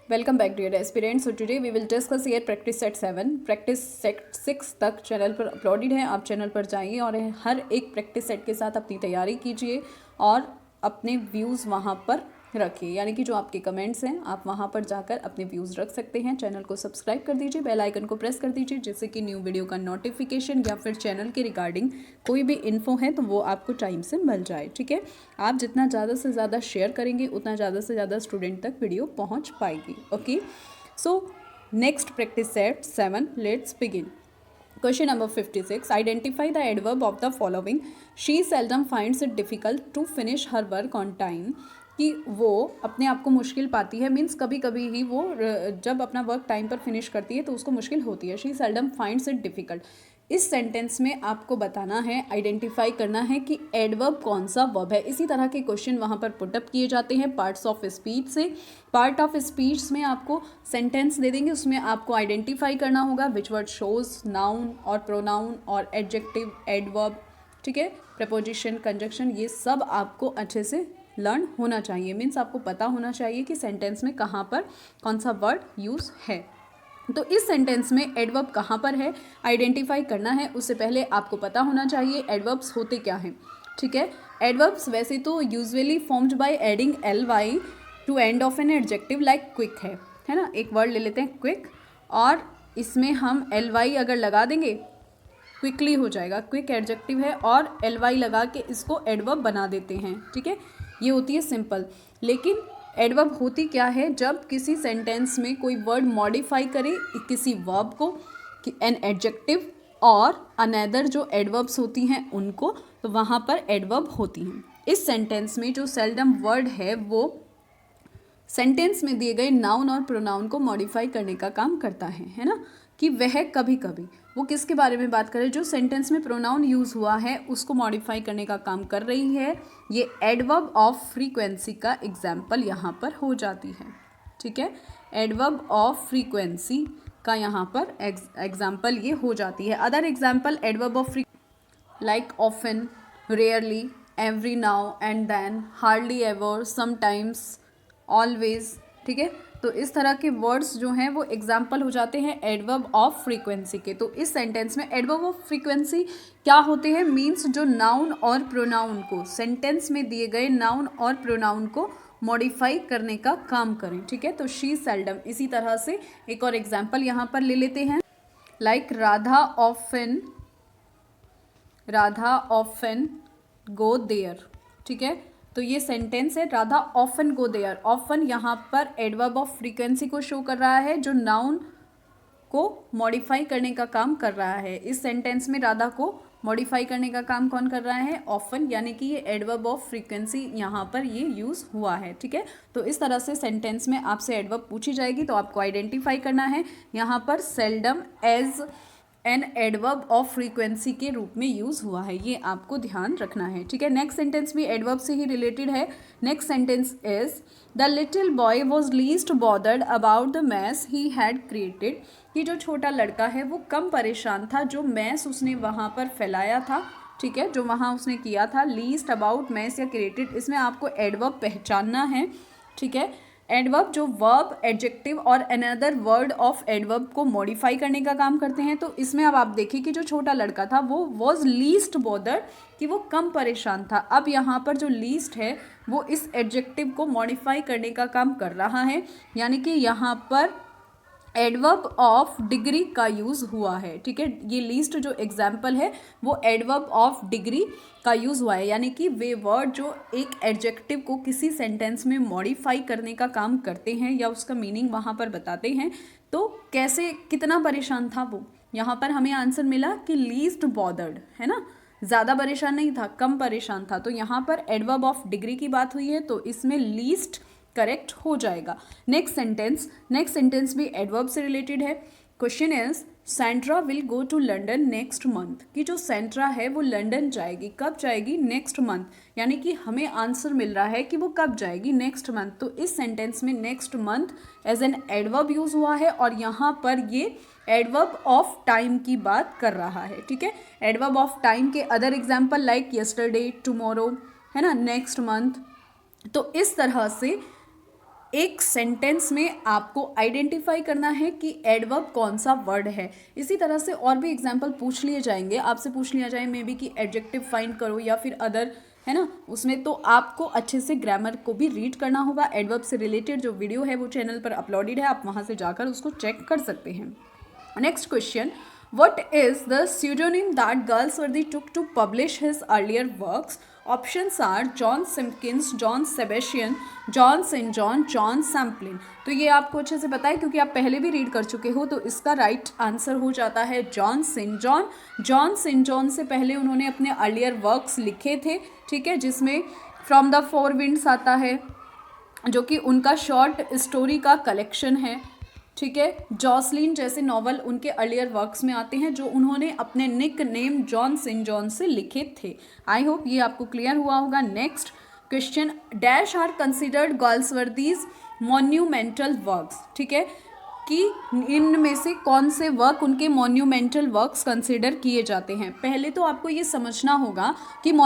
Welcome back dear aspirants. So today we will discuss here practice set 7। Practice set 6 तक channel पर uploaded है। आप channel पर जाइए और हर एक प्रैक्टिस सेट के साथ अपनी तैयारी कीजिए और अपने व्यूज़ वहाँ पर रखिए, यानी कि जो आपके कमेंट्स हैं आप वहाँ पर जाकर अपने व्यूज़ रख सकते हैं। चैनल को सब्सक्राइब कर दीजिए, बेल आइकन को प्रेस कर दीजिए, जिससे कि न्यू वीडियो का नोटिफिकेशन या फिर चैनल के रिगार्डिंग कोई भी इन्फो है तो वो आपको टाइम से मिल जाए। ठीक है, आप जितना ज़्यादा से ज़्यादा शेयर करेंगे उतना ज़्यादा से ज़्यादा स्टूडेंट तक वीडियो पहुँच पाएगी। Okay, so next practice set 7, let's begin. Question number 56. Identify the adverb of the following. She seldom finds it difficult to finish her work on time. कि वो अपने आप को मुश्किल पाती है, मीन्स कभी कभी ही वो जब अपना वर्क टाइम पर फिनिश करती है तो उसको मुश्किल होती है। She seldom finds it difficult. इस सेंटेंस में आपको बताना है, आइडेंटिफाई करना है कि एडवर्ब कौन सा वर्ब है। इसी तरह के क्वेश्चन वहाँ पर पुटअप किए जाते हैं पार्ट्स ऑफ स्पीच से। पार्ट ऑफ स्पीच में आपको सेंटेंस दे देंगे, उसमें आपको आइडेंटिफाई करना होगा विच वर्ड शोज नाउन और प्रोनाउन और एडजेक्टिव, एडवर्ब, ठीक है, प्रपोजिशन, कंजक्शन, ये सब आपको अच्छे से लर्न होना चाहिए। मीन्स आपको पता होना चाहिए कि सेंटेंस में कहाँ पर कौन सा वर्ड यूज़ है। तो इस सेंटेंस में एडवर्ब कहाँ पर है आइडेंटिफाई करना है। उससे पहले आपको पता होना चाहिए एडवर्ब्स होते क्या हैं। ठीक है, एडवर्ब्स वैसे तो usually formed by adding ly to end of an adjective like quick है ना। एक वर्ड ले लेते हैं क्विक, और इसमें हम ly अगर लगा देंगे क्विकली हो जाएगा। क्विक एडजेक्टिव है और ly लगा के इसको एडवर्ब बना देते हैं। ठीक है, ये होती है सिंपल। लेकिन एडवर्ब होती क्या है, जब किसी सेंटेंस में कोई वर्ड मॉडिफाई करे किसी वर्ब को, एन एडजेक्टिव और अनदर जो एडवर्ब्स होती हैं उनको, तो वहाँ पर एडवर्ब होती हैं। इस सेंटेंस में जो सेल्डम वर्ड है वो सेंटेंस में दिए गए नाउन और प्रोनाउन को मॉडिफाई करने का काम करता है ना। कि वह कभी कभी, वो किसके बारे में बात करें, जो सेंटेंस में प्रोनाउन यूज़ हुआ है उसको मॉडिफाई करने का काम कर रही है। ये एडवर्ब ऑफ फ्रीक्वेंसी का एग्जाम्पल यहाँ पर हो जाती है। ठीक है, एडवर्ब ऑफ फ्रीक्वेंसी का यहाँ पर एग्जाम्पल ये हो जाती है। Other example adverb of like often, rarely, every now and then, hardly ever, sometimes, always. ठीक है, तो इस तरह के वर्ड्स जो हैं वो एग्जाम्पल हो जाते हैं एडवर्ब ऑफ फ्रीक्वेंसी के। तो इस सेंटेंस में एडवर्ब ऑफ फ्रीक्वेंसी क्या होते हैं, मीन्स जो नाउन और प्रोनाउन को, सेंटेंस में दिए गए नाउन और प्रोनाउन को मॉडिफाई करने का काम करें। ठीक है, तो शी सेल्डम। इसी तरह से एक और एग्जाम्पल यहाँ पर ले लेते हैं, like Radha often go there. ठीक है, तो ये सेंटेंस है Radha often go there. Often यहाँ पर एडवर्ब ऑफ फ्रीक्वेंसी को शो कर रहा है, जो नाउन को मॉडिफाई करने का काम कर रहा है। इस सेंटेंस में राधा को मॉडिफाई करने का काम कौन कर रहा है, ऑफन, यानी कि ये एडवर्ब ऑफ फ्रीक्वेंसी यहाँ पर ये यूज़ हुआ है। ठीक है, तो इस तरह से सेंटेंस में आपसे एडवर्ब पूछी जाएगी तो आपको आइडेंटिफाई करना है। यहाँ पर seldom as an adverb of frequency के रूप में यूज़ हुआ है, ये आपको ध्यान रखना है। ठीक है, नेक्स्ट सेंटेंस भी एडवर्ब से ही रिलेटेड है। Next sentence is the little boy was least bothered about the mess he had created. कि जो छोटा लड़का है वो कम परेशान था जो मैस उसने वहाँ पर फैलाया था। ठीक है, जो वहाँ उसने किया था। लीस्ट, अबाउट, मैस या क्रिएटेड, इसमें आपको एडवर्ब पहचानना है। ठीक है, एडवर्ब जो वर्ब, एडजेक्टिव और अनदर वर्ड ऑफ एडवर्ब को मॉडिफाई करने का काम करते हैं। तो इसमें अब आप देखिए कि जो छोटा लड़का था वो वॉज लीस्ट बॉदर्ड, कि वो कम परेशान था। अब यहाँ पर जो लीस्ट है वो इस एडजेक्टिव को मॉडिफाई करने का काम कर रहा है, यानी कि यहाँ पर एडवर्ब ऑफ डिग्री का यूज़ हुआ है। ठीक है, ये लीस्ट जो एग्जाम्पल है वो एडवर्ब ऑफ डिग्री का यूज़ हुआ है, यानी कि वे वर्ड जो एक एडजेक्टिव को किसी सेंटेंस में मॉडिफाई करने का काम करते हैं या उसका मीनिंग वहाँ पर बताते हैं। तो कैसे, कितना परेशान था वो, यहाँ पर हमें आंसर मिला कि लीस्ट बॉदर्ड, है ना, ज़्यादा परेशान नहीं था, कम परेशान था। तो यहाँ पर एडवर्ब ऑफ डिग्री की बात हुई है तो इसमें लीस्ट करेक्ट हो जाएगा। नेक्स्ट सेंटेंस भी एडवर्ब से रिलेटेड है। Question is Sandra will go to London next month. कि जो सेंट्रा है वो लंदन जाएगी, कब जाएगी, नेक्स्ट मंथ, यानी कि हमें आंसर मिल रहा है कि वो कब जाएगी, नेक्स्ट मंथ। तो इस सेंटेंस में next month as an adverb use हुआ है और यहाँ पर ये एडवर्ब ऑफ टाइम की बात कर रहा है। ठीक है, एडवर्ब ऑफ टाइम के other example like yesterday, tomorrow, है ना, नेक्स्ट मंथ। तो इस तरह से एक सेंटेंस में आपको आइडेंटिफाई करना है कि एडवर्ब कौन सा वर्ड है। इसी तरह से और भी एग्जाम्पल पूछ लिए जाएंगे, आपसे पूछ लिया जाए मे बी कि एडजेक्टिव फाइंड करो या फिर अदर, है ना, उसमें तो आपको अच्छे से ग्रामर को भी रीड करना होगा। एडवर्ब से रिलेटेड जो वीडियो है वो चैनल पर अपलोडेड है, आप वहाँ से जाकर उसको चेक कर सकते हैं। Next question, what is the pseudonym that Galsworthy took to publish his earlier works? Options are John Simpkins, John Sebastian, John St. John, John Samplin। तो ये आपको अच्छे से पता है क्योंकि आप पहले भी रीड कर चुके हो, तो इसका राइट आंसर हो जाता है John Saint John. John Saint John से पहले उन्होंने अपने अर्लियर वर्क्स लिखे थे, ठीक है, जिसमें फ्रॉम द फोर विंड्स आता है जो कि उनका शॉर्ट स्टोरी का कलेक्शन है, ठीक है। जॉसलिन जैसे नॉवल उनके अर्लियर वर्क्स में आते हैं जो उन्होंने अपने nickname John Saint John से लिखे थे। आई होप ये आपको क्लियर हुआ होगा। Next question, dash are considered Galsworthy's monumental works, ठीक है, कि इनमें से कौन से वर्क उनके मॉन्यूमेंटल वर्क्स कंसिडर किए जाते हैं। पहले तो आपको ये समझना होगा कि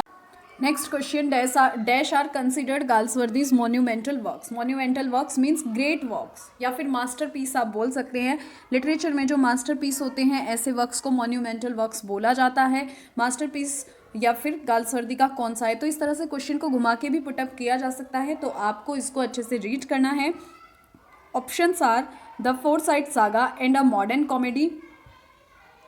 next question, dash are considered Galsworthy's monumental works. Monumental works means great works या फिर मास्टरपीस आप बोल सकते हैं। लिटरेचर में जो मास्टरपीस होते हैं ऐसे वर्क्स को मॉन्यूमेंटल वर्क्स बोला जाता है। मास्टरपीस या फिर गाल्सवर्दी का कौन सा है, तो इस तरह से क्वेश्चन को घुमा के भी पुटअप किया जा सकता है, तो आपको इसको अच्छे से रीड करना है। Options are the Forsyte saga and a modern comedy,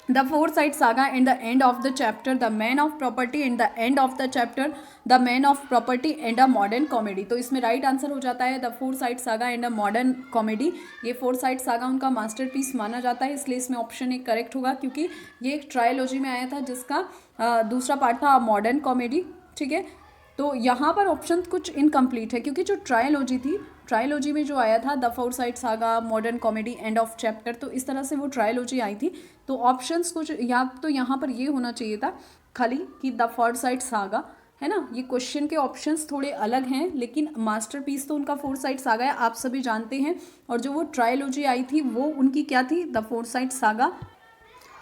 The Forsyte Saga and the End of the Chapter, The Man of Property and the End of the Chapter, The Man of Property and a Modern Comedy। तो इसमें right answer हो जाता है the Forsyte Saga and a Modern Comedy। ये Forsyte Saga उनका masterpiece माना जाता है, इसलिए इसमें ऑप्शन एक करेक्ट होगा क्योंकि ये एक ट्रायलॉजी में आया था जिसका दूसरा पार्ट था मॉडर्न कॉमेडी, ठीक है। तो यहाँ पर ऑप्शन कुछ इनकम्प्लीट है क्योंकि जो ट्रायलॉजी थी, ट्रायलॉजी में जो आया था the Forsyte saga, modern comedy, end of chapter, तो इस तरह से वो ट्रायलॉजी आई थी। तो ऑप्शंस कुछ या तो यहाँ पर ये होना चाहिए था खाली कि द फोरसाइट सागा, है ना। ये क्वेश्चन के ऑप्शंस थोड़े अलग हैं लेकिन मास्टरपीस तो उनका फोरसाइट सागा है, आप सभी जानते हैं। और जो वो ट्रायलॉजी आई थी वो उनकी क्या थी, द फोरसाइट सागा।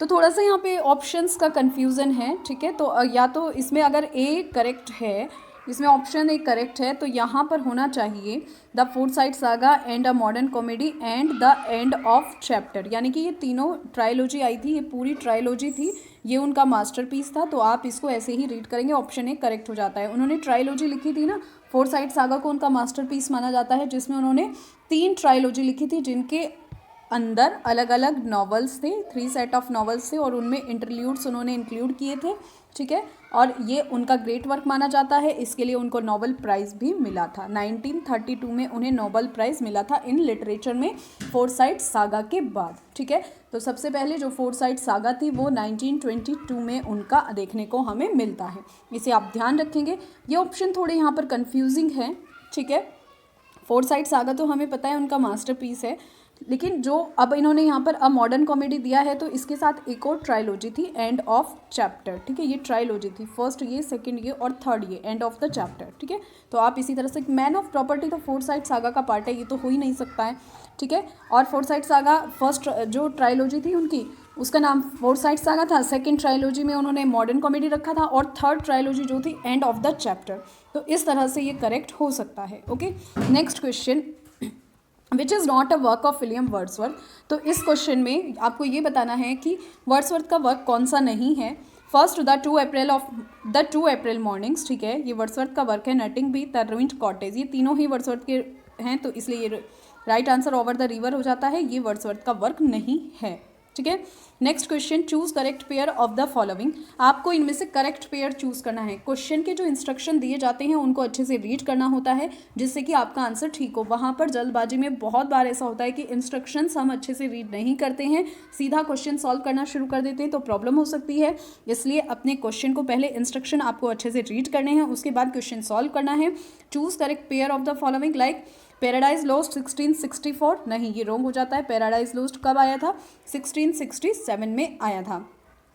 तो थोड़ा सा यहाँ पे ऑप्शंस का कन्फ्यूज़न है, ठीक है। तो या तो इसमें अगर ए करेक्ट है, इसमें ऑप्शन ए करेक्ट है, तो यहाँ पर होना चाहिए the Forsyte saga and a modern comedy and the end of chapter, यानी कि ये तीनों ट्रायलॉजी आई थी, ये पूरी ट्रायलॉजी थी, ये उनका मास्टरपीस था। तो आप इसको ऐसे ही रीड करेंगे, ऑप्शन ए करेक्ट हो जाता है। उन्होंने ट्रायलॉजी लिखी थी ना, फोरसाइट सागा को उनका मास्टरपीस माना जाता है, जिसमें उन्होंने 3 ट्रायलॉजी लिखी थी जिनके अंदर अलग अलग नॉवेल्स थे, 3 सेट ऑफ नॉवेल्स थे और उनमें इंटरल्यूड्स उन्होंने इंक्लूड किए थे, ठीक है। और ये उनका ग्रेट वर्क माना जाता है, इसके लिए उनको नोबेल प्राइज़ भी मिला था। 1932 में उन्हें नोबेल प्राइज़ मिला था इन लिटरेचर में फोरसाइट सागा के बाद, ठीक है। तो सबसे पहले जो फोरसाइट सागा थी वो 1922 में उनका देखने को हमें मिलता है, इसे आप ध्यान रखेंगे। ये ऑप्शन थोड़े यहाँ पर कन्फ्यूजिंग है, ठीक है। फोरसाइट सागा तो हमें पता है उनका मास्टरपीस है, लेकिन जो अब इन्होंने यहाँ पर अ मॉडर्न कॉमेडी दिया है तो इसके साथ एक और ट्रायलॉजी थी एंड ऑफ चैप्टर, ठीक है। ये ट्रायलॉजी थी, फर्स्ट ये, सेकंड ये और थर्ड ये, एंड ऑफ द चैप्टर, ठीक है। तो आप इसी तरह से मैन ऑफ प्रॉपर्टी तो फोरसाइट सागा का पार्ट है, ये तो हो ही नहीं सकता है, ठीक है। और फोरसाइट सागा फर्स्ट जो ट्रायलॉजी थी उनकी, उसका नाम फोरसाइट सागा था। सेकंड ट्रायलॉजी में उन्होंने मॉडर्न कॉमेडी रखा था और थर्ड ट्रायलॉजी जो थी एंड ऑफ द चैप्टर। तो इस तरह से ये करेक्ट हो सकता है, okay. Next question, which is not a work of William Wordsworth. तो इस क्वेश्चन में आपको ये बताना है कि वर्ड्सवर्थ का वर्क कौन सा नहीं है। फर्स्ट द 2 अप्रैल मॉर्निंग्स, ठीक है, ये वर्ड्सवर्थ का वर्क है। Nutting B, the ruined cottage, ये तीनों ही वर्ड्सवर्थ के हैं, तो इसलिए ये right answer over the river हो जाता है, ये वर्ड्सवर्थ का वर्क नहीं है, ठीक है। Next question, choose correct pair of the following. आपको इनमें से करेक्ट पेयर चूज करना है। क्वेश्चन के जो इंस्ट्रक्शन दिए जाते हैं उनको अच्छे से रीड करना होता है जिससे कि आपका आंसर ठीक हो। वहाँ पर जल्दबाजी में बहुत बार ऐसा होता है कि इंस्ट्रक्शंस हम अच्छे से रीड नहीं करते हैं, सीधा क्वेश्चन सॉल्व करना शुरू कर देते हैं, तो प्रॉब्लम हो सकती है। इसलिए अपने क्वेश्चन को पहले इंस्ट्रक्शन आपको अच्छे से रीड करने हैं, उसके बाद क्वेश्चन सॉल्व करना है। Choose correct pair of the following, like paradise lost 1664, नहीं ये रॉन्ग हो जाता है। पैराडाइज लॉस्ट कब आया था, 1667 में आया था।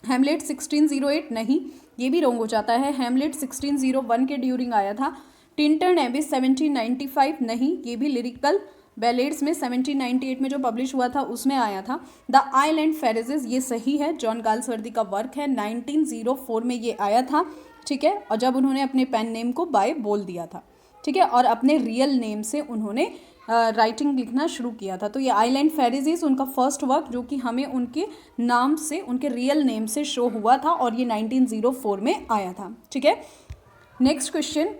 हैमलेट 1608, नहीं ये भी रॉन्ग हो जाता है। हैमलेट 1601 के ड्यूरिंग आया था। टिंटन एबी 1795, नहीं ये भी लिरिकल बैलेड्स में 1798 में जो पब्लिश हुआ था उसमें आया था। द आइलैंड फेरेजेस, ये सही है, जॉन गाल्सवर्दी का वर्क है, 1904 में ये आया था, ठीक है। और जब उन्होंने अपने पेन नेम को बाय बोल दिया था, ठीक है, और अपने रियल नेम से उन्होंने राइटिंग लिखना शुरू किया था। तो ये आइलैंड फेरिजेस उनका फर्स्ट वर्क जो कि हमें उनके नाम से, उनके रियल नेम से शो हुआ था और ये 1904 में आया था। ठीक है, next question,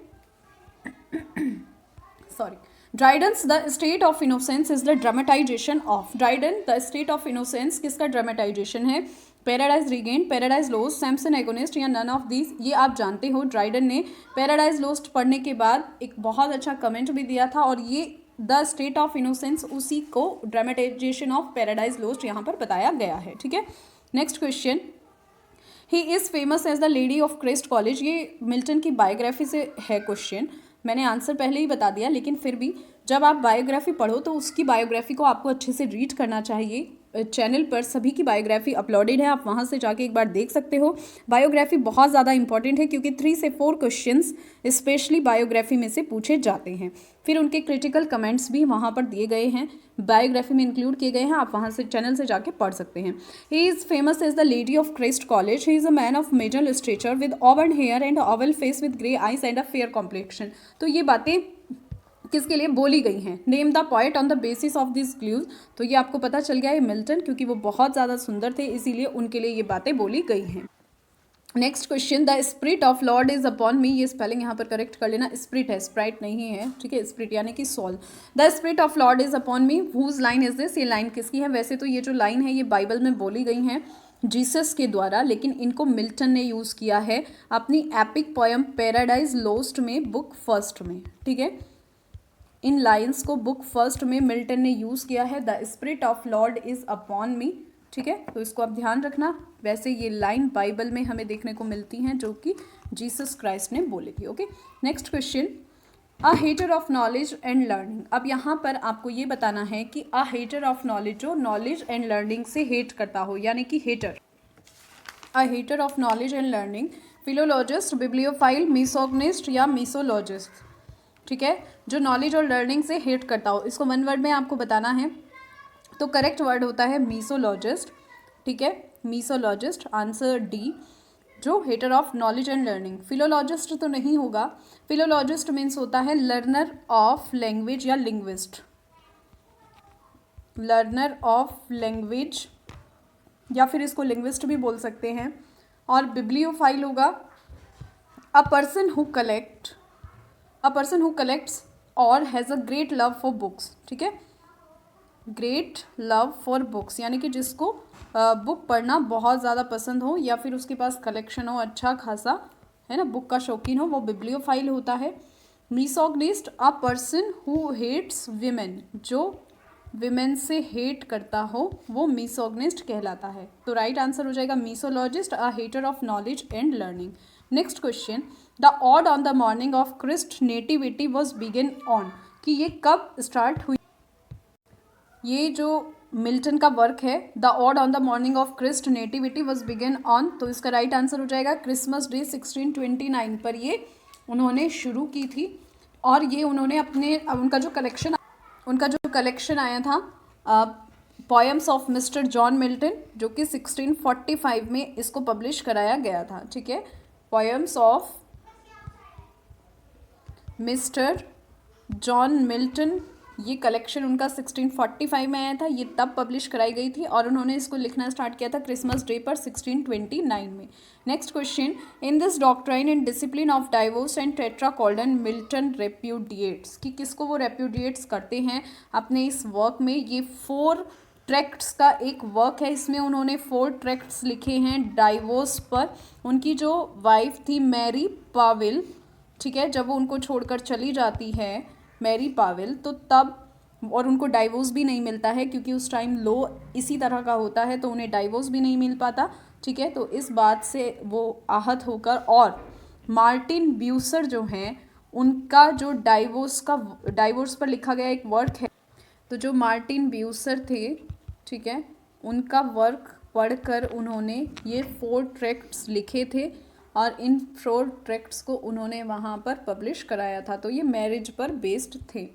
sorry, Dryden's the state of innocence is the dramatization of. Dryden the state of innocence किसका ड्रामेटाइजेशन है? Paradise Regain, Paradise Lost, Samson Agonist या नन ऑफ दीज। ये आप जानते हो। ड्राइडन ने पैराडाइज लोस्ट पढ़ने के बाद एक बहुत अच्छा कमेंट भी दिया था और ये द स्टेट ऑफ इनोसेंस उसी को ड्रामेटाइजेशन ऑफ पैराडाइज लोस्ट यहाँ पर बताया गया है। ठीक है, next question, he is famous as the lady of Christ's college. ये मिल्टन की बायोग्राफी से है क्वेश्चन। मैंने आंसर पहले ही बता दिया, लेकिन फिर भी जब आप बायोग्राफी पढ़ो तो उसकी बायोग्राफी को आपको अच्छे से रीड करना चाहिए। चैनल पर सभी की बायोग्राफी अपलोडेड है, आप वहाँ से जाके एक बार देख सकते हो। बायोग्राफी बहुत ज़्यादा इंपॉर्टेंट है क्योंकि 3 से 4 क्वेश्चंस स्पेशली बायोग्राफी में से पूछे जाते हैं। फिर उनके क्रिटिकल कमेंट्स भी वहाँ पर दिए गए हैं, बायोग्राफी में इंक्लूड किए गए हैं, आप वहाँ से चैनल से जाके पढ़ सकते हैं। He is famous as the lady of Christ's college. He is a man of middle stature with ऑवन hair and oval face with grey eyes and a fair complexion. तो ये बातें किसके लिए बोली गई हैं? Name the point on the basis of this clues. तो ये आपको पता चल गया है मिल्टन, क्योंकि वो बहुत ज़्यादा सुंदर थे इसीलिए उनके लिए ये बातें बोली गई हैं। Next question, the spirit of Lord is upon मी। ये स्पेलिंग यहाँ पर करेक्ट कर लेना, स्पिरिट है, स्प्राइट नहीं है। ठीक है, स्पिरिट यानी कि soul. The spirit of Lord is upon me, whose line is this. ये लाइन किसकी है? वैसे तो ये जो लाइन है ये बाइबल में बोली गई हैं जीसस के द्वारा, लेकिन इनको मिल्टन ने यूज़ किया है अपनी एपिक पोएम पैराडाइज लोस्ट में, बुक फर्स्ट में। ठीक है, इन लाइन्स को बुक फर्स्ट में मिल्टन ने यूज़ किया है, the spirit of Lord is upon मी। ठीक है, तो इसको आप ध्यान रखना। वैसे ये लाइन बाइबल में हमें देखने को मिलती हैं जो कि जीसस क्राइस्ट ने बोली थी। Okay, next question, a hater of knowledge and learning. अब यहाँ पर आपको ये बताना है कि अ हेटर ऑफ नॉलेज जो नॉलेज एंड लर्निंग से हेट करता हो, यानी कि hater. A hater of knowledge and learning, philologist, bibliophile, misogynist या मिसोलॉजिस्ट। ठीक है, जो नॉलेज और लर्निंग से हेट करता हो, इसको 1 वर्ड में आपको बताना है। तो करेक्ट वर्ड होता है मिसोलॉजिस्ट। ठीक है, मिसोलॉजिस्ट, आंसर डी, जो hater of knowledge and learning. Philologist तो नहीं होगा, फिलोलॉजिस्ट मीन्स होता है लर्नर ऑफ लैंग्वेज या लिंग्विस्ट, लर्नर ऑफ लैंग्वेज या फिर इसको लिंग्विस्ट भी बोल सकते हैं। और बिब्लियोफाइल होगा अ पर्सन हु कलेक्ट्स और has a great love for books. ठीक है, ग्रेट लव फॉर बुक्स यानी कि जिसको बुक पढ़ना बहुत ज़्यादा पसंद हो या फिर उसके पास कलेक्शन हो अच्छा खासा, है ना, बुक का शौकीन हो, वो बिब्लियोफाइल होता है। Misogynist, a person who hates women, जो विमेन से हेट करता हो वो मिसोगनिस्ट कहलाता है। तो राइट आंसर हो जाएगा misologist, a hater of knowledge and learning. Next question, the ode on the morning of Christ nativity was begin on, कि ये कब स्टार्ट हुई? ये जो मिल्टन का वर्क है, the ode on the morning of Christ nativity was begin on, तो इसका राइट आंसर हो जाएगा क्रिसमस डे 1629 पर ये उन्होंने शुरू की थी। और ये उन्होंने उनका जो कलेक्शन आया था poems of mister John Milton, जो कि 1645 में इसको पब्लिश कराया गया था। ठीक है, poems of mister John Milton, ये कलेक्शन उनका 1645 में आया था, ये तब पब्लिश कराई गई थी और उन्होंने इसको लिखना स्टार्ट किया था क्रिसमस डे पर 1629 में। Next question, in this doctrine and discipline of divorce and Tetrachordon Milton repudiates, कि किसको वो रेप्यूडिएट्स करते हैं अपने इस वर्क में। ये 4 ट्रैक्ट्स का एक वर्क है, इसमें उन्होंने 4 ट्रैक्ट्स लिखे हैं डाइवोर्स पर। उनकी जो वाइफ थी मैरी पावेल, ठीक है, जब वो उनको छोड़कर चली जाती है मैरी पावेल, तो तब और उनको डाइवोर्स भी नहीं मिलता है क्योंकि उस टाइम लॉ इसी तरह का होता है, तो उन्हें डाइवोर्स भी नहीं मिल पाता। ठीक है, तो इस बात से वो आहत होकर, और मार्टिन ब्यूसर जो हैं उनका जो डाइवोर्स पर लिखा गया एक वर्क है, तो जो मार्टिन ब्यूसर थे, ठीक है, उनका वर्क पढ़कर उन्होंने ये 4 ट्रैक्ट्स लिखे थे और इन 4 ट्रैक्ट्स को उन्होंने वहाँ पर पब्लिश कराया था, तो ये मैरिज पर बेस्ड थे।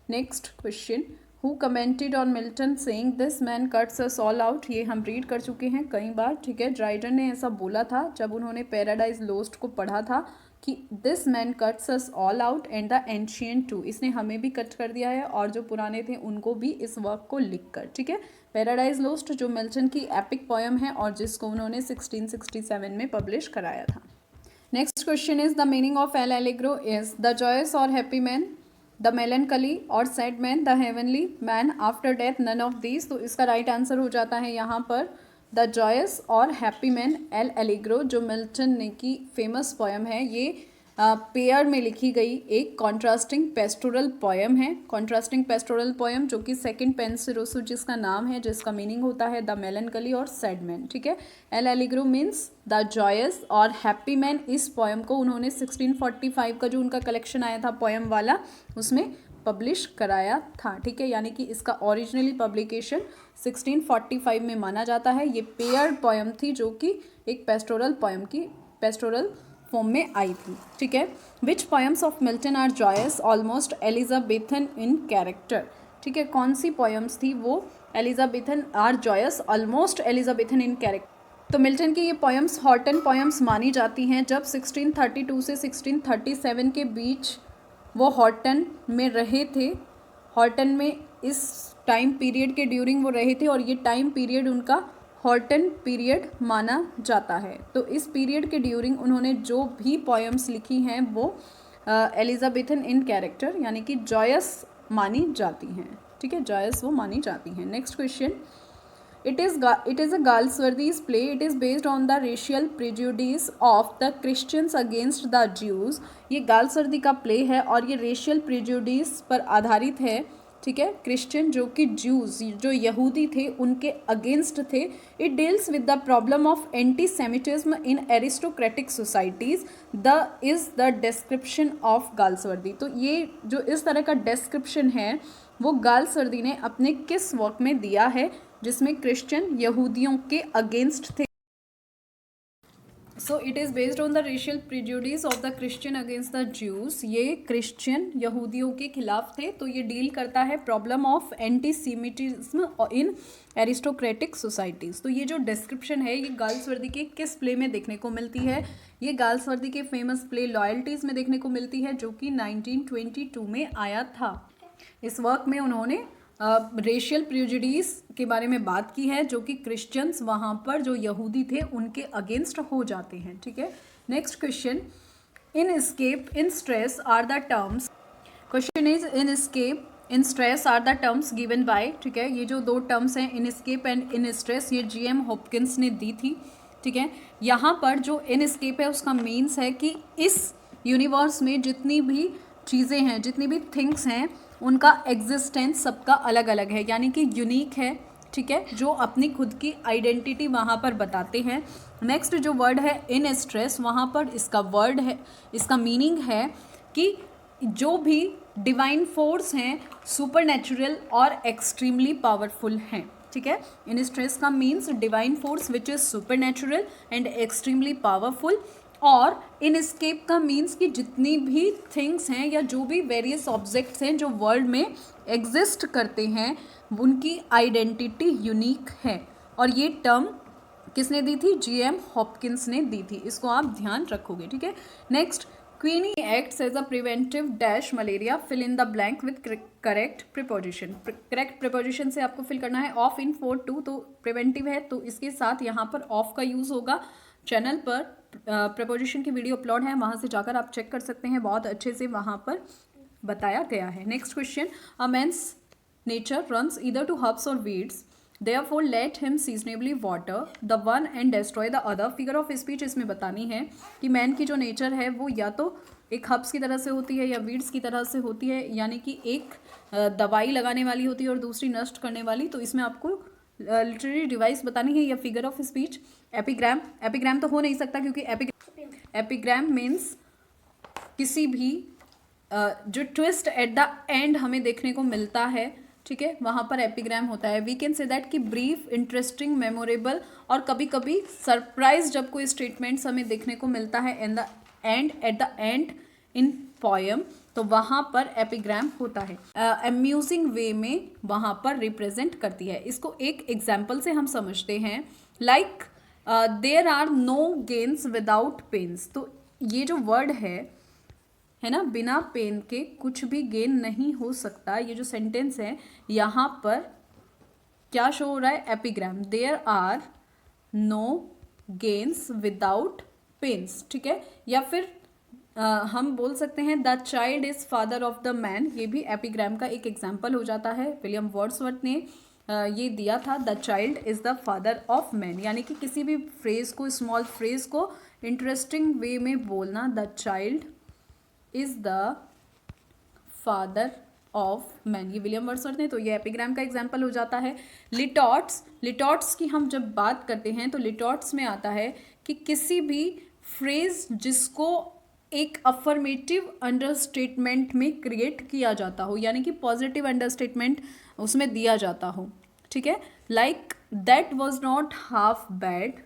Next question, who commented on Milton saying this man cuts us all out, ये हम रीड कर चुके हैं कई बार। ठीक है, ड्राइडन ने ऐसा बोला था जब उन्होंने पैराडाइज लोस्ट को पढ़ा था, कि this man cuts us all out and the ancient too, इसने हमें भी कट कर दिया है और जो पुराने थे उनको भी इस वर्क को लिख कर, ठीक है। पैराडाइज लोस्ट जो मिल्टन की एपिक पोयम है और जिसको उन्होंने 1667 में पब्लिश कराया था। Next question is the meaning of L Allegro is the joyous और हैप्पी मैन, द मेलनकली और sad man, the heavenly man after death, none of these. तो इसका राइट आंसर हो जाता है यहाँ पर द जॉयस और हैप्पी मैन एल एलिग्रो, जो मिल्टन ने की फेमस पोयम है। ये पेयर में लिखी गई एक कॉन्ट्रास्टिंग पेस्टोरल पोयम है। कॉन्ट्रास्टिंग पेस्टोरल पोयम जो कि सेकंड पेंसिरोसो जिसका नाम है, जिसका मीनिंग होता है द मेलनकली और सैड मैन, ठीक है। L Allegro means the joyous और हैप्पी मैन, इस पोयम को उन्होंने 1645 का जो उनका कलेक्शन आया था पोयम वाला, उसमें पब्लिश कराया था, ठीक है। यानी कि इसका ओरिजिनली पब्लिकेशन 1645 में माना जाता है। ये पेयर्ड पोयम थी जो कि एक पेस्टोरल पोयम की पेस्टोरल फॉर्म में आई थी, ठीक है। Which poems of Milton are joys almost Elizabethan in character, ठीक है। कौन सी पोयम्स थी वो Elizabethan are joys almost Elizabethan in character. तो मिल्टन की ये पोयम्स हॉटन पोयम्स मानी जाती हैं। जब 1632 से 1637 के बीच वो हॉटन में रहे थे, हॉटन में इस टाइम पीरियड के ड्यूरिंग वो रहे थे और ये टाइम पीरियड उनका हॉटन पीरियड माना जाता है। तो इस पीरियड के ड्यूरिंग उन्होंने जो भी पोयम्स लिखी हैं वो एलिजाबेथन इन कैरेक्टर यानी कि जॉयस मानी जाती हैं, ठीक है। जॉयस वो मानी जाती हैं। Next question, it is a Galsworthy's play. It is based on the racial prejudice of the Christians against the Jews. ये गाल्सवर्दी का प्ले है और ये रेशियल प्रिजुडिस पर आधारित है, ठीक है। क्रिश्चियन जो कि ज्यूज जो यहूदी थे उनके अगेंस्ट थे। It deals with the problem of anti Semitism in aristocratic societies. The description of Galsworthy. तो ये जो इस तरह का डिस्क्रिप्शन है वो गाल्सवर्दी ने अपने किस वर्क में दिया है जिसमें क्रिश्चियन यहूदियों के अगेंस्ट थे। So it is based on the racial prejudice of the Christian against the Jews. ये क्रिश्चियन यहूदियों के खिलाफ थे। तो ये डील करता है problem of anti Semitism in aristocratic societies. तो ये जो डिस्क्रिप्शन है ये गाल्सवर्दी के किस प्ले में देखने को मिलती है? ये गाल्सवर्दी के फेमस प्ले लॉयल्टीज़ में देखने को मिलती है जो कि 1922 में आया था। इस वर्क में उन्होंने रेशियल प्रिजुडिस के बारे में बात की है जो कि क्रिश्चियंस वहाँ पर जो यहूदी थे उनके अगेंस्ट हो जाते हैं, ठीक है। Next question, inscape instress are the terms. Question is inscape instress are the terms given by, ठीक है। ये जो दो टर्म्स हैं inscape and instress ये जीएम हॉपकिंस ने दी थी, ठीक है। यहाँ पर जो इन एस्केप है उसका मीन्स है कि इस यूनिवर्स में जितनी भी चीज़ें हैं, जितनी भी थिंग्स हैं, उनका एग्जिस्टेंस सबका अलग अलग है, यानी कि यूनिक है, ठीक है, जो अपनी खुद की आइडेंटिटी वहाँ पर बताते हैं। नेक्स्ट जो वर्ड है इन स्ट्रेस, वहाँ पर इसका वर्ड है, इसका मीनिंग है कि जो भी डिवाइन फोर्स हैं सुपर नेचुरल और एक्सट्रीमली पावरफुल हैं, ठीक है। इन स्ट्रेस का means divine force which is super natural and extremely powerful. और इन एस्केप का मीन्स कि जितनी भी थिंग्स हैं या जो भी वेरियस ऑब्जेक्ट्स हैं जो वर्ल्ड में एग्जिस्ट करते हैं उनकी आइडेंटिटी यूनिक है। और ये टर्म किसने दी थी? जीएम हॉपकिंस ने दी थी। इसको आप ध्यान रखोगे, ठीक है। Next, quinine acts as a preventive dash malaria, fill in the blank with correct preposition. Correct preposition से आपको फिल करना है ऑफ इन 4-2, तो प्रिवेंटिव है तो इसके साथ यहाँ पर ऑफ का यूज़ होगा। चैनल पर प्रपोजिशन की वीडियो अपलोड है, वहाँ से जाकर आप चेक कर सकते हैं, बहुत अच्छे से वहाँ पर बताया गया है। Next question, a man's nature runs either to herbs और weeds, therefore let him seasonably water the one and destroy the other. Figure of speech इसमें बतानी है कि मैन की जो नेचर है वो या तो एक हर्ब्स की तरह से होती है या वीड्स की तरह से होती है, यानी कि एक दवाई लगाने वाली होती है और दूसरी नष्ट करने वाली। तो इसमें आपको लिटरेरी डिवाइस बतानी है या figure of speech. Epigram, epigram तो हो नहीं सकता क्योंकि एपिग्राम मीन्स किसी भी जो ट्विस्ट एट द एंड हमें देखने को मिलता है, ठीक है, वहाँ पर एपिग्राम होता है। वी कैन से दैट कि ब्रीफ, इंटरेस्टिंग, मेमोरेबल और कभी कभी सरप्राइज जब कोई स्टेटमेंट्स हमें देखने को मिलता है at the and in poem, तो वहाँ पर एपिग्राम होता है। अम्यूजिंग वे में वहाँ पर रिप्रेजेंट करती है। इसको एक एग्जाम्पल से हम समझते हैं, like there are no gains without pains. तो ये जो वर्ड है ना, बिना पेन के कुछ भी गेन नहीं हो सकता, ये जो सेंटेंस है यहाँ पर क्या शो हो रहा है, epigram, there are no gains without pains, ठीक है। या फिर हम बोल सकते हैं the child is father of the man, ये भी एपिग्राम का एक एग्जाम्पल हो जाता है। विलियम वर्ड्सवर्थ ने ये दिया था, the child is the father of man, यानी कि किसी भी फ्रेज को, स्मॉल फ्रेज को इंटरेस्टिंग वे में बोलना, the child is the father of man, ये विलियम वर्ड्सवर्थ ने, तो ये एपिग्राम का एग्जाम्पल हो जाता है। लिटॉट्स की हम जब बात करते हैं तो लिटॉट्स में आता है कि किसी भी फ्रेज जिसको एक अफर्मेटिव अंडरस्टेटमेंट में क्रिएट किया जाता हो, यानी कि पॉजिटिव अंडरस्टेटमेंट उसमें दिया जाता हो, ठीक है। Like that was not half bad,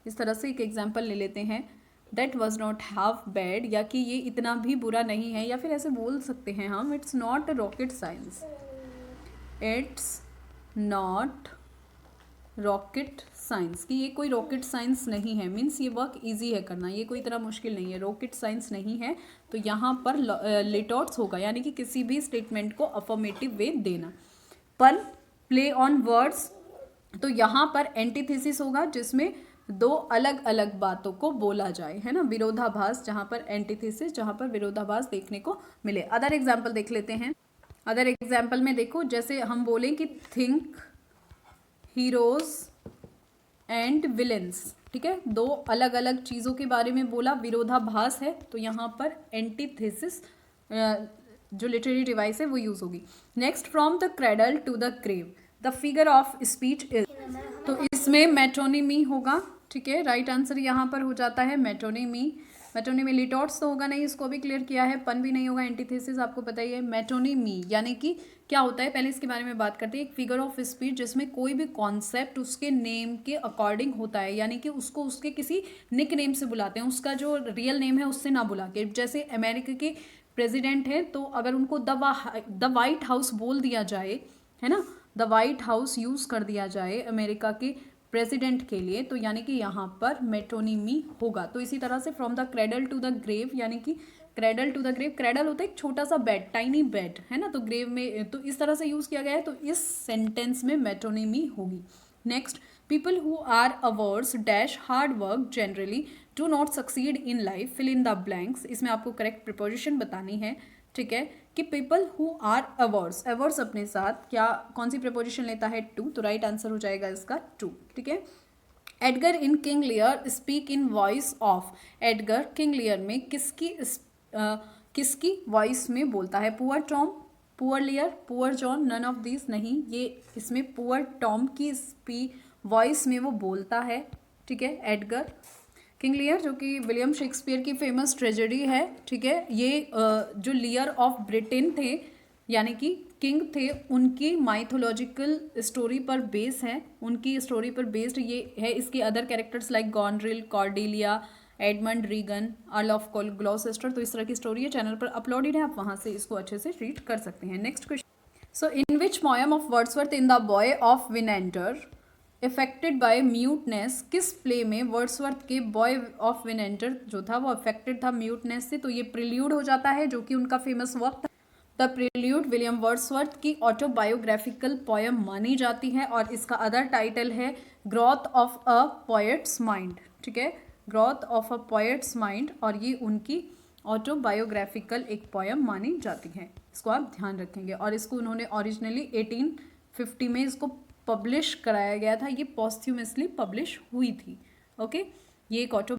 इस तरह से एक एग्जाम्पल ले लेते हैं, that was not half bad, या कि ये इतना भी बुरा नहीं है, या फिर ऐसे बोल सकते हैं हम, it's not rocket science, it's not rocket science, कि ये कोई रॉकेट साइंस नहीं है, मीन्स ये वर्क इजी है करना, ये कोई इतना मुश्किल नहीं है, रॉकेट साइंस नहीं है। तो यहाँ पर लिटॉट्स होगा, यानी कि किसी भी स्टेटमेंट को अफर्मेटिव वे देना। पन, प्ले ऑन वर्ड्स, तो यहाँ पर एंटीथेसिस होगा जिसमें दो अलग अलग बातों को बोला जाए, है ना, विरोधाभास, जहाँ पर एंटीथेसिस, जहाँ पर विरोधाभास देखने को मिले। अदर एग्जाम्पल देख लेते हैं। अदर एग्जाम्पल में देखो, जैसे हम बोलें कि थिंक हीरोज एंड विलेंस, ठीक है, दो अलग अलग चीज़ों के बारे में बोला, विरोधाभास है, तो यहाँ पर एंटीथेसिस जो लिटरेरी डिवाइस है वो यूज़ होगी। Next, from the cradle to the grave, the figure of speech is, तो इसमें मेटोनिमी होगा, ठीक है, राइट आंसर यहाँ पर हो जाता है मेटोनिमी। मेटोनिमी, लिटॉट्स तो होगा नहीं, इसको भी क्लियर किया है, पन भी नहीं होगा, एंटीथेसिस आपको पता ही है। मेटोनिमी यानी कि क्या होता है, पहले इसके बारे में बात करते हैं। एक फिगर ऑफ स्पीच जिसमें कोई भी कॉन्सेप्ट उसके नेम के अकॉर्डिंग होता है, यानी कि उसको उसके किसी निक नेम से बुलाते हैं, उसका जो रियल नेम है उससे ना बुला के। जैसे अमेरिका के प्रेसिडेंट है, तो अगर उनको द वाइट हाउस बोल दिया जाए, है ना, द वाइट हाउस यूज़ कर दिया जाए अमेरिका के प्रेसिडेंट के लिए, तो यानी कि यहाँ पर मेटोनिमी होगा। तो इसी तरह से from the cradle to the grave, यानी कि cradle to the grave, cradle होता है एक छोटा सा बेड, टाइनी बेड, है ना, तो ग्रेव में तो इस तरह से यूज़ किया गया है, तो इस सेंटेंस में मेटोनिमी होगी। Next, people who are averse dash hard work generally do not succeed in life, fill in the blanks, इसमें आपको करेक्ट प्रिपोजिशन बतानी है, ठीक है, कि people who are averse, averse अपने साथ क्या, कौन सी प्रिपोजिशन लेता है, टू, तो राइट आंसर हो जाएगा इसका टू, ठीक है। Edgar in King Lear speak in voice of, Edgar King Lear में किसकी वॉइस में बोलता है, poor Tom, poor Lear, poor John, none of this, नहीं, ये इसमें पुअर टॉम की वॉइस में वो बोलता है, ठीक है। एडगर किंग लियर जो कि विलियम शेक्सपियर की फेमस ट्रेजेडी है, ठीक है, ये जो लियर ऑफ ब्रिटेन थे, यानी कि किंग थे, उनकी माइथोलॉजिकल स्टोरी पर बेस है, उनकी स्टोरी पर बेस्ड ये है। इसके other characters like Goneril, Cordelia, Edmund Regan, earl of Gloucester, तो इस तरह की स्टोरी है, चैनल पर अपलोडेड है, आप वहाँ से इसको अच्छे से रीड कर सकते हैं। Next question, so in which poem of Wordsworth in the boy of Winander affected by muteness, किस प्ले में वर्ड्सवर्थ के बॉय ऑफ विनेंटर जो था वो अफेक्टेड था म्यूटनेस से, तो ये प्रिल्यूड हो जाता है, जो कि उनका फेमस वर्क था। द प्रिल्यूड विलियम वर्ड्सवर्थ की ऑटोबायोग्राफिकल पोएम मानी जाती है, और इसका अदर टाइटल है growth of a poets mind, ठीक है, growth of a poets mind, और ये उनकी ऑटोबायोग्राफिकल एक पोएम मानी जाती है, इसको आप ध्यान रखेंगे। और इसको उन्होंने ओरिजिनली 1850 में इसको पब्लिश कराया गया था, ये पॉस्थ्यूमसली पब्लिश हुई थी, ओके। ये एक